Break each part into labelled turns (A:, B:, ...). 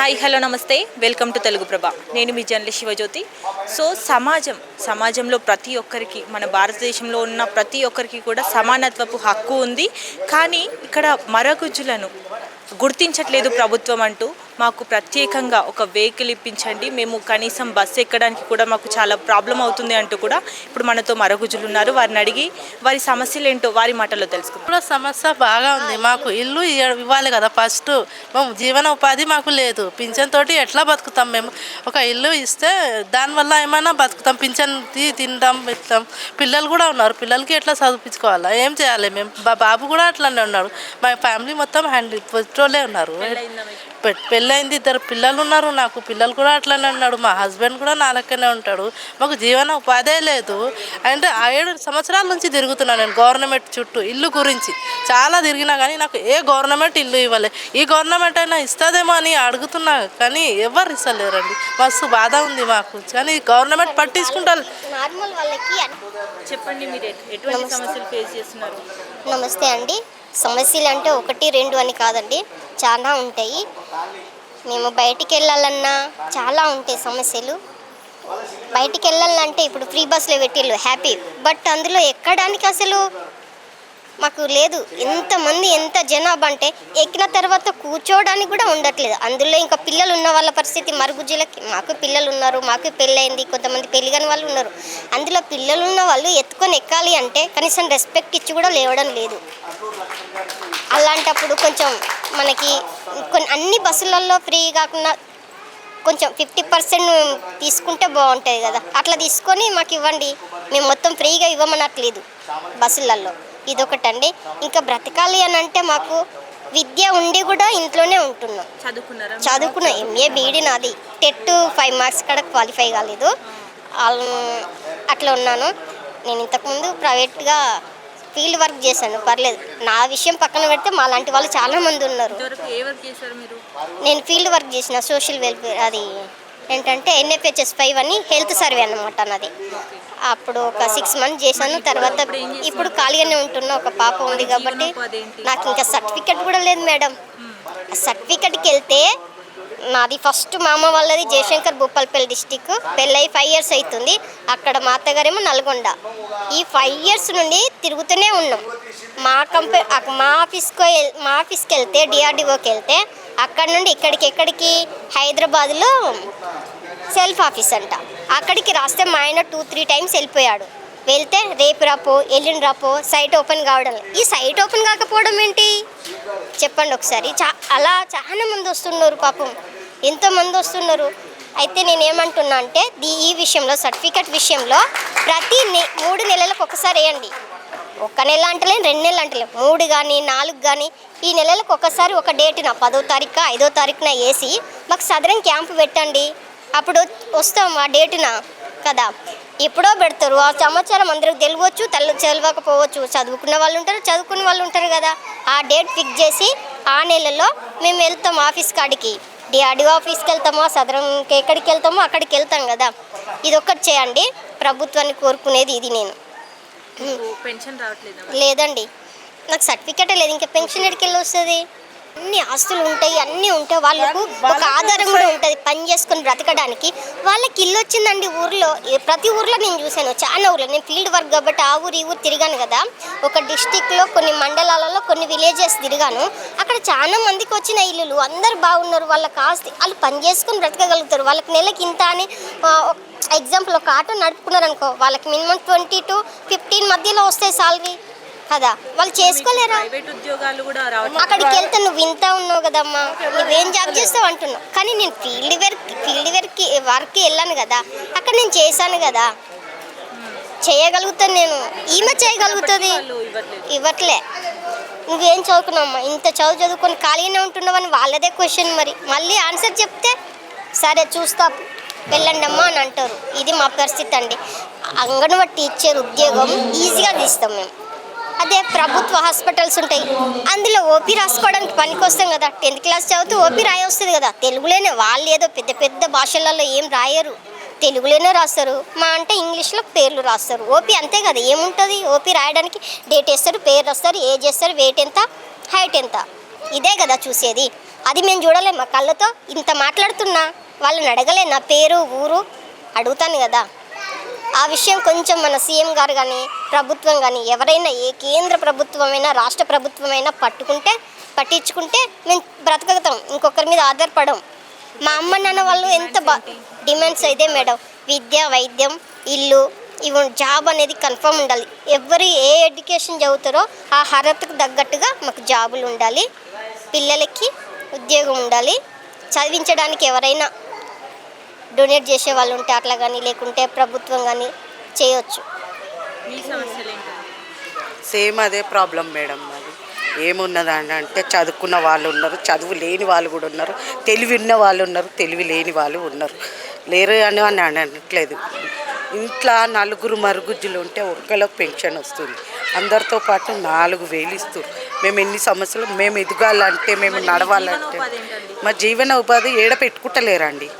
A: Hi hello నమస్తే welcome to Telugu ప్రభ. నేను మీ journalist Shivajyothi. So సమాజంలో ప్రతి ఒక్కరికి, మన భారతదేశంలో ఉన్న ప్రతి ఒక్కరికి కూడా సమానత్వపు హక్కు ఉంది. కానీ ఇక్కడ మరగుజ్జులను గుర్తించట్లేదు ప్రభుత్వం అంటూ మాకు ప్రత్యేకంగా ఒక వెహికల్ ఇప్పించండి, మేము కనీసం బస్సు ఎక్కడానికి కూడా మాకు చాలా ప్రాబ్లం అవుతుంది అంటూ కూడా ఇప్పుడు మనతో మరగుజ్జులు ఉన్నారు. వారిని అడిగి వారి సమస్యలు ఏంటో వారి మాటల్లో తెలుసుకుందాం.
B: ఇప్పుడు సమస్య బాగా ఉంది. మాకు ఇల్లు ఇవ్వాలి కదా ఫస్ట్. మేము జీవన ఉపాధి మాకు లేదు. పింఛన్ తోటి ఎట్లా బతుకుతాం మేము? ఒక ఇల్లు ఇస్తే దానివల్ల ఏమైనా బతుకుతాం. పింఛన్ తింటాం పెడతాం. పిల్లలు కూడా ఉన్నారు, పిల్లలకి ఎట్లా చదివించుకోవాలా? ఏం చేయాలి మేము? బాబు కూడా అట్లానే ఉన్నాడు. మా ఫ్యామిలీ మొత్తం పెట్రోలే ఉన్నారు. పెళ్ళైంది, 2 పిల్లలు ఉన్నారు. నాకు పిల్లలు కూడా అట్లనే ఉన్నాడు. మా హస్బెండ్ కూడా నా లెక్కనే ఉంటాడు. మాకు జీవన ఉపాధే లేదు. అంటే 7 సంవత్సరాల నుంచి తిరుగుతున్నాను నేను గవర్నమెంట్ చుట్టూ ఇల్లు గురించి. చాలా తిరిగినా కానీ నాకు ఏ గవర్నమెంట్ ఇల్లు ఇవ్వలే. ఈ గవర్నమెంట్ అయినా ఇస్తుందేమో అని అడుగుతున్నా కానీ ఎవరు ఇస్తలేరండి. మస్తు బాధ ఉంది మాకు. కానీ గవర్నమెంట్ పట్టించుకుంటారు.
A: చెప్పండి, మీరు ఎటువంటి సమస్యలు ఫేస్ చేస్తున్నారు?
C: నమస్తే అండి. సమస్యలు అంటే 1, 2 అని కాదండి, చాలా ఉంటాయి. మేము బయటికి వెళ్ళాలన్నా చాలా ఉంటాయి సమస్యలు. బయటికి వెళ్ళాలంటే ఇప్పుడు ఫ్రీ బస్సులో పెట్టిళ్ళు హ్యాపీ, బట్ అందులో ఎక్కడానికి అసలు మాకు లేదు. ఎంతమంది, ఎంత జనాభా అంటే ఎక్కిన తర్వాత కూర్చోవడానికి కూడా ఉండట్లేదు. అందులో ఇంకా పిల్లలు ఉన్న వాళ్ళ పరిస్థితి, మరుగుజ్జులకి. మాకు పిల్లలు ఉన్నారు, మాకు పెళ్ళయింది, కొంతమంది పెళ్ళి కాని వాళ్ళు ఉన్నారు. అందులో పిల్లలు ఉన్న వాళ్ళు ఎత్తుకొని ఎక్కాలి అంటే కనీసం రెస్పెక్ట్ ఇచ్చి కూడా లేవడం లేదు. అలాంటప్పుడు కొంచెం మనకి అన్ని బస్సులలో ఫ్రీ కాకుండా కొంచెం 50% తీసుకుంటే బాగుంటుంది కదా. అట్లా తీసుకొని మాకు ఇవ్వండి. మేము మొత్తం ఫ్రీగా ఇవ్వమనట్లేదు బస్సులలో. ఇదొకటండి. ఇంకా బ్రతకాలి అని అంటే మాకు విద్య ఉండి కూడా ఇంట్లోనే ఉంటున్నాం. చదువుకున్నా ఎంఏ బీఈడి నాది. టెట్ 5 మార్క్స్ కాడ క్వాలిఫై కాలేదు. అట్లా ఉన్నాను. నేను ఇంతకుముందు ప్రైవేట్గా ఫీల్డ్ వర్క్ చేశాను, పర్లేదు. నా విషయం పక్కన పెడితే మా లాంటి వాళ్ళు చాలామంది ఉన్నారు. నేను ఫీల్డ్ వర్క్ చేసిన సోషల్ వెల్ఫేర్, అది ఏంటంటే NFHS 5 అని హెల్త్ సర్వే అన్నమాట నాది. అప్పుడు ఒక 6 మంత్స్ చేశాను. తర్వాత ఇప్పుడు ఖాళీగానే ఉంటున్నా. ఒక పాప ఉంది కాబట్టి నాకు ఇంకా సర్టిఫికెట్ కూడా లేదు మేడం. ఆ సర్టిఫికెట్కి వెళ్తే నాది ఫస్ట్ మా అమ్మ వాళ్ళది జయశంకర్ భూపాలపల్లి డిస్టిక్. పెళ్ళై 5 ఇయర్స్ అవుతుంది. అక్కడ మా అత్తగారేమో నల్గొండ. ఈ 5 ఇయర్స్ నుండి తిరుగుతూనే ఉన్నాం. మా ఆఫీస్కి వెళ్తే DRDOకి వెళ్తే అక్కడ నుండి ఎక్కడికి హైదరాబాద్లో సెల్ఫ్ ఆఫీస్ అంట. అక్కడికి రాస్తే మా ఆయన 2-3 టైమ్స్ వెళ్ళిపోయాడు. వెళ్తే రేపు రాపో, ఎల్లుండి రాపో, సైట్ ఓపెన్ కావడం. ఈ సైట్ ఓపెన్ కాకపోవడం ఏంటి చెప్పండి ఒకసారి. అలా చాలా మంది వస్తున్నారు పాపం, ఎంతోమంది వస్తున్నారు. అయితే నేనేమంటున్నా అంటే ఈ విషయంలో, సర్టిఫికెట్ విషయంలో ప్రతి 3 నెలలకు ఒకసారి వేయండి. 1 నెల అంటలే, 2 నెలలు అంటలే, 3 కానీ 4 కానీ ఈ నెలలకు ఒకసారి ఒక డేట్న 10వ తారీఖు 5వ తారీఖున వేసి మాకు సదరం క్యాంపు పెట్టండి. అప్పుడు వస్తాం ఆ డేటున కదా. ఎప్పుడో పెడతారు. ఆ సమాచారం అందరికి తెలియవచ్చు, తెలియకపోవచ్చు. చదువుకున్న వాళ్ళు ఉంటారు, చదువుకున్న వాళ్ళు ఉంటారు కదా. ఆ డేట్ ఫిక్స్ చేసి ఆ నెలలో మేము వెళ్తాం ఆఫీస్ కాడికి. DRDO ఆఫీస్కి వెళ్తామో, సదరంకి ఎక్కడికి వెళ్తామో అక్కడికి వెళ్తాం కదా. ఇది ఒక్కటి చేయండి. ప్రభుత్వాన్ని కోరుకునేది ఇది. నేను
A: పెన్షన్
C: లేదండి, నాకు సర్టిఫికెటే లేదు. ఇంకా పెన్షన్ ఎక్కడికి వెళ్ళి వస్తుంది? అన్ని ఆస్తులు ఉంటాయి, అన్నీ ఉంటాయి. వాళ్ళకు ఒక ఆధారం కూడా ఉంటుంది పని చేసుకొని బ్రతకడానికి. వాళ్ళకి ఇల్లు వచ్చిందండి ఊర్లో. ప్రతి ఊర్లో నేను చూశాను, చాలా ఊర్లో. నేను ఫీల్డ్ వర్క్ కాబట్టి ఆ ఊరు ఈ ఊరు తిరిగాను కదా. ఒక డిస్టిక్లో కొన్ని మండలాలలో కొన్ని విలేజెస్ తిరిగాను. అక్కడ చాలా మందికి వచ్చిన ఇల్లులు, అందరు బాగున్నారు. వాళ్ళకి ఆస్తి, వాళ్ళు పని చేసుకొని బ్రతకగలుగుతారు. వాళ్ళకి నెలకి ఇంత అని ఎగ్జాంపుల్ ఒక ఆటో నడుపుకున్నారు అనుకో, వాళ్ళకి మినిమం 20 to 15 మధ్యలో వస్తాయి సాలరీ కదా. వాళ్ళు చేసుకోలేరా? అక్కడికి వెళ్తే నువ్వు ఇంత ఉన్నావు కదమ్మా, నువ్వేం జాబ్ చేస్తావు అంటున్నావు. కానీ నేను ఫీల్డ్ వర్క్కి వెళ్ళాను కదా, అక్కడ నేను చేశాను కదా, చేయగలుగుతాను. నేను ఈమె చేయగలుగుతుంది, ఇవ్వట్లే. నువ్వేం చదువుకున్నావమ్మా, ఇంత చదువుకొని ఖాళీగానే ఉంటున్నావని వాళ్ళదే క్వశ్చన్. మరి మళ్ళీ ఆన్సర్ చెప్తే సరే చూస్తా వెళ్ళండి అమ్మా అని అంటారు. ఇది మా పరిస్థితి అండి. అంగన్వాడీ టీచర్ ఉద్యోగం ఈజీగా తీస్తాం మేము. అదే ప్రభుత్వ హాస్పిటల్స్ ఉంటాయి, అందులో ఓపీ రాసుకోవడానికి పనికి వస్తాం కదా. 10th క్లాస్ చదివితే ఓపీ రాయి వస్తుంది కదా తెలుగులోనే. వాళ్ళు ఏదో పెద్ద పెద్ద భాషలలో ఏం రాయరు, తెలుగులోనే రాస్తారు. మా అంటే ఇంగ్లీష్లో పేర్లు రాస్తారు. ఓపీ అంతే కదా, ఏముంటుంది? ఓపీ రాయడానికి డేట్ వేస్తారు, పేరు రాస్తారు, ఏజ్ వేస్తారు, వెయిట్ ఎంత, హైట్ ఎంత, ఇదే కదా చూసేది. అది మేము చూడలేము మా కళ్ళతో. ఇంత మాట్లాడుతున్నా వాళ్ళని అడగలే, నా పేరు ఊరు అడుగుతాను కదా. ఆ విషయం కొంచెం మన సీఎం గారు కానీ ప్రభుత్వం కానీ ఎవరైనా, ఏ కేంద్ర ప్రభుత్వమైనా రాష్ట్ర ప్రభుత్వమైనా పట్టించుకుంటే మేము బ్రతకగతాం, ఇంకొకరి మీద ఆధారపడం. మా అమ్మ నాన్న వాళ్ళు ఎంత డిమాండ్స్ అయితే మేడం, విద్య, వైద్యం, ఇల్లు, ఇవి జాబ్ అనేది కన్ఫర్మ్ ఉండాలి. ఎవరు ఏ ఎడ్యుకేషన్ చదువుతారో ఆ అర్హతకు తగ్గట్టుగా మాకు జాబులు ఉండాలి, పిల్లలకి ఉద్యోగం ఉండాలి. చదివించడానికి ఎవరైనా డొనేట్ చేసే వాళ్ళు ఉంటే అట్లా కానీ, లేకుంటే ప్రభుత్వం కానీ చేయొచ్చు.
A: మీ సమస్యలు ఏంటి?
D: సేమ్ అదే ప్రాబ్లం మేడం. అది ఏమున్నదండి అంటే చదువుకున్న వాళ్ళు ఉన్నారు, చదువు లేని వాళ్ళు కూడా ఉన్నారు, తెలివి ఉన్న వాళ్ళు ఉన్నారు, తెలివి లేని వాళ్ళు ఉన్నారు. లేరు అని అనట్లేదు. ఇంట్లో నలుగురు మరుగుజ్జులు ఉంటే ఒక్కరికి పెన్షన్ వస్తుంది. అందరితో పాటు 4,000 ఇస్తారు. మేము ఎన్ని సమస్యలు, మేము ఎదగాలంటే, మేము నడవాలంటే మా జీవన ఉపాధి ఏడ పెట్టుకుంటలేరండి.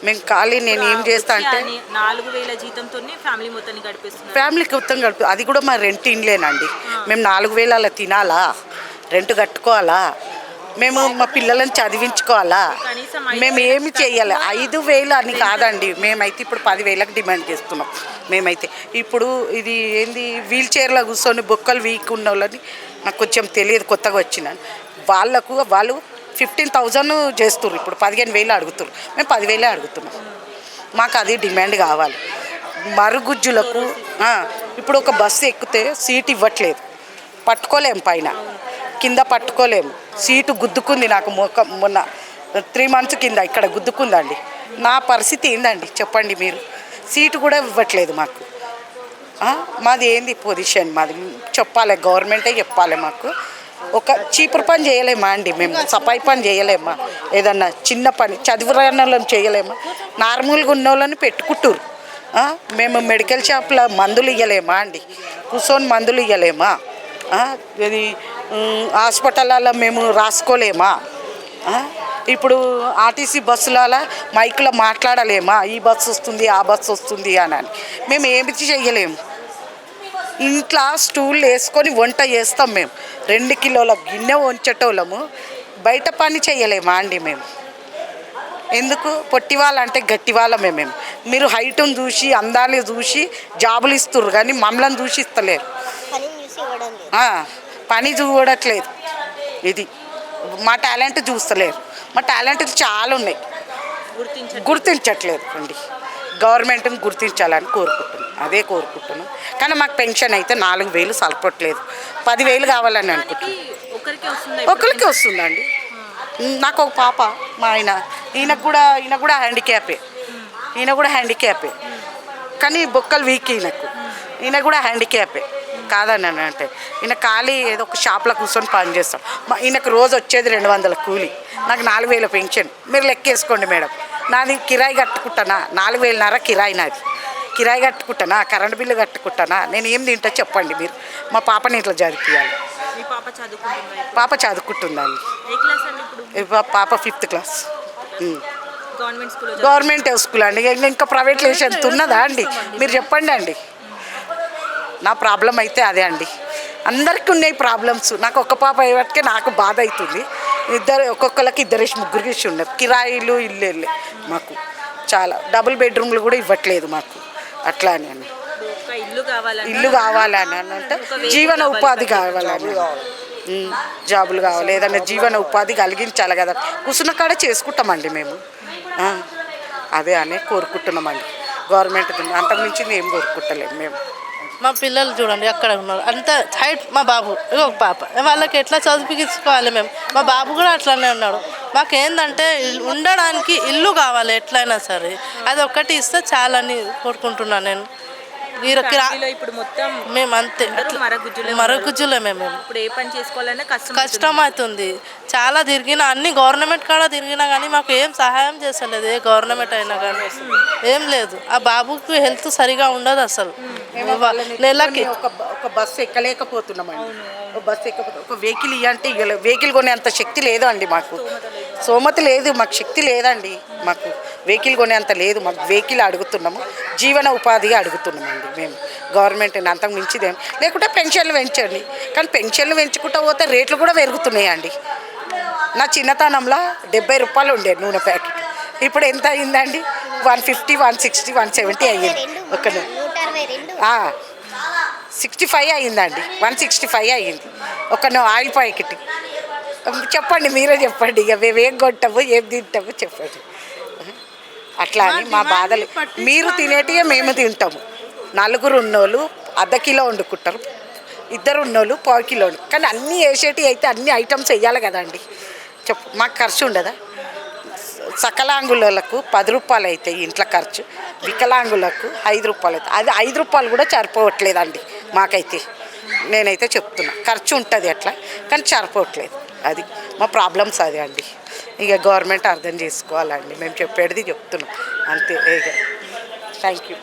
D: మేము ఖాళీ నేను ఏం చేస్తా అంటే
A: 4,000 జీతంతోనే ఫ్యామిలీ మొత్తాన్ని గడిపిస్తున్నాం.
D: ఫ్యామిలీకి మొత్తం గడుపు, అది కూడా మా రెంట్ ఇండ్లేనండి. మేము 4,000 అలా తినాలా, రెంట్ కట్టుకోవాలా, మేము మా పిల్లలను చదివించుకోవాలా, మేము ఏమి చేయాలి. 5,000 అని కాదండి, మేమైతే ఇప్పుడు 10,000కి డిమాండ్ చేస్తున్నాం. మేమైతే ఇప్పుడు ఇది ఏంది వీల్ చైర్లో కూర్చొని బొక్కలు వీక్ ఉన్న వాళ్ళని, నాకు కొంచెం తెలియదు, కొత్తగా వచ్చినాను, వాళ్ళు 15,000 చేస్తున్నారు. ఇప్పుడు 15,000 అడుగుతున్నారు, మేము 10,000 అడుగుతున్నాం. మాకు అది డిమాండ్ కావాలి. మరుగుజ్జులకు ఇప్పుడు ఒక బస్సు ఎక్కితే సీట్ ఇవ్వట్లేదు, పట్టుకోలేము, పైన కింద పట్టుకోలేము. సీటు గుద్దుకుంది నాకు మొన్న 3 months కింద ఇక్కడ గుద్దుకుందండి. నా పరిస్థితి ఏందండి చెప్పండి మీరు. సీటు కూడా ఇవ్వట్లేదు మాకు. మాది ఏంది పొజిషన్, మాది చెప్పాలి, గవర్నమెంటే చెప్పాలి. మాకు ఒక చీపురు పని చేయలేమా అండి, మేము సఫాయి పని చేయలేమా, ఏదన్నా చిన్న పని చదువు రాని వాళ్ళని చేయలేమా, నార్మల్గా ఉన్న వాళ్ళని పెట్టుకుంటారు. మేము మెడికల్ షాప్లో మందులు ఇవ్వలేమా అండి, కూర్చొని మందులు ఇవ్వలేమా, ఇది హాస్పిటల్లో మేము రాసుకోలేమా, ఇప్పుడు ఆర్టీసీ బస్సులలో మైకులో మాట్లాడలేమా, ఈ బస్సు వస్తుంది ఆ బస్సు వస్తుంది అని మేము ఏమి చేయలేము. ఇంట్లో స్టూల్ వేసుకొని వంట చేస్తాం మేము, 2 కిలోల గిన్నె వంచేటోళ్ళము, బయట పని చేయలేమా అండి మేము. ఎందుకు పొట్టి వాళ్ళంటే గట్టి వాళ్ళమే మేము. మీరు హైట్ను చూసి అందాన్ని చూసి జాబులు ఇస్తుర్రు కానీ మమ్మల్ని చూసి ఇస్తలేరు, పని చూడట్లేదు. ఇది మా టాలెంట్ చూస్తలేరు. మా టాలెంట్ చాలా ఉన్నాయి, గుర్తించట్లేదు అండి. గవర్నమెంట్ని గుర్తించాలని కోరుకుంటున్నాం, అదే కోరుకుంటున్నాం. కానీ మాకు పెన్షన్ అయితే 4,000 సరిపోవట్లేదు, 10,000 కావాలని అనుకుంటున్నాం. ఒకరికి వస్తుందండి. నాకు ఒక పాప, మా ఈయన కూడా హ్యాండిక్యాపే, ఈయన కూడా హ్యాండిక్యాపే, కానీ బొక్కలు వీక్ ఈయన కూడా హ్యాండిక్యాపే కాదని అంటే. ఈయన ఖాళీ ఏదో ఒక షాప్లో కూర్చొని పని చేస్తాం. ఈయనకు రోజు వచ్చేది 200 కూలి, నాకు 4,000 పెన్షన్. మీరు లెక్కేసుకోండి మేడం, నాది కిరాయి కట్టుకుంటానా, 4,500 కిరాయి నాది, కిరాయి కట్టుకుంటానా, కరెంట్ బిల్లు కట్టుకుంటానా, నేను ఏం తింటా చెప్పండి మీరు. మా పాపని ఇట్లా చదివించాలి. పాప చదువుకుంటుందండి. పాప 5th క్లాస్. గవర్నమెంట్ స్కూల్ అండి, ఇంకా ప్రైవేట్లో వేసి ఎంత ఉన్నదా అండి మీరు చెప్పండి అండి. నా ప్రాబ్లం అయితే అదే అండి. అందరికీ ఉన్నాయి ప్రాబ్లమ్స్. నాకు ఒక పాప అయ్యేటికే నాకు బాధ అవుతుంది. ఒక్కొక్కరికి 2-3 ఉన్నాయి. కిరాయిలు ఇల్లు మాకు చాలా, డబుల్ బెడ్రూమ్లు కూడా ఇవ్వట్లేదు మాకు. అట్లా అని ఇల్లు కావాలని అంటే జీవన ఉపాధి కావాలని, జాబులు కావాలి, ఏదైనా జీవన ఉపాధి కలిగించాలి కదా. కూర్చున్న కాడ చేసుకుంటామండి మేము, అదే అని కోరుకుంటున్నామండి. గవర్నమెంట్ అంతకుమించి ఏం కోరుకుంటలేము మేము.
B: మా పిల్లలు చూడండి అక్కడ ఉన్నారు, అంత హైట్. మా బాబు ఒక పాప, వాళ్ళకి ఎట్లా చదివించుకోవాలి మేము. మా బాబు కూడా అట్లానే ఉన్నాడు. మాకేందంటే ఉండడానికి ఇల్లు కావాలి ఎట్లయినా సరే, అది ఒక్కటి ఇస్తే చాలని కోరుకుంటున్నాను నేను. మేము అంతే మరుగుజ్జులే మేము. కష్టం అవుతుంది చాలా. తిరిగినా అన్ని గవర్నమెంట్ కాడ తిరిగినా కానీ మాకు ఏం సహాయం చేస్తలేదు, ఏ గవర్నమెంట్ అయినా కానీ ఏం లేదు. ఆ బాబుకి హెల్త్ సరిగా ఉండదు అసలు. నెలకి
D: ఒక బస్సు ఎక్కలేకపోతున్నామండి, ఒక వెహికల్ ఇవ్వంటే వెహికల్ కొనే అంత శక్తి లేదు అండి మాకు, సోమత లేదు మాకు, శక్తి లేదండి మాకు, వెహికల్ కొనేంత లేదు మాకు. వెహికల్ అడుగుతున్నాము, జీవన ఉపాధిగా అడుగుతున్నామండి మేము. గవర్నమెంట్ అంతకు మించిదేం లేకుంటే పెన్షన్లు పెంచండి, కానీ పెన్షన్లు పెంచుకుంటూ పోతే రేట్లు కూడా పెరుగుతున్నాయండి. నా చిన్నతనంలో 70 రూపాయలు ఉండే నూనె ప్యాకెట్. ఇప్పుడు ఎంత అయిందండి? 150, 160, 170 అయ్యింది. ఒక 65 అయ్యిందండి. 165 అయ్యింది ఒక ఆయిల్ ప్యాకెట్. చెప్పండి, మీరే చెప్పండి. ఇక మేము ఏం కొంటాము, ఏం తింటాము చెప్పండి. అట్లా అని మా బాధలు. మీరు తినేటివే మేము తింటాము. 4 ఉన్నోళ్ళు ½ కిలో వండుకుంటారు, 2 ఉన్నోళ్ళు ½ కిలో కానీ అన్నీ వేసేటివి అయితే అన్ని ఐటమ్స్ వేయాలి కదండి. చెప్పు, మాకు ఖర్చు ఉండదా? సకలాంగులకు 10 రూపాయలు అవుతాయి ఇంట్లో ఖర్చు, వికలాంగులకు 5 రూపాయలు అవుతాయి. అది 5 రూపాయలు కూడా సరిపోవట్లేదండి మాకైతే. నేనైతే చెప్తున్నా, ఖర్చు ఉంటుంది అట్లా కానీ సరిపోవట్లేదు. అది మా ప్రాబ్లమ్స్ అది అండి. ఇక గవర్నమెంట్ అర్థం చేసుకోవాలండి. మేము చెప్పేది చెప్తున్నాం అంతే. Thank you.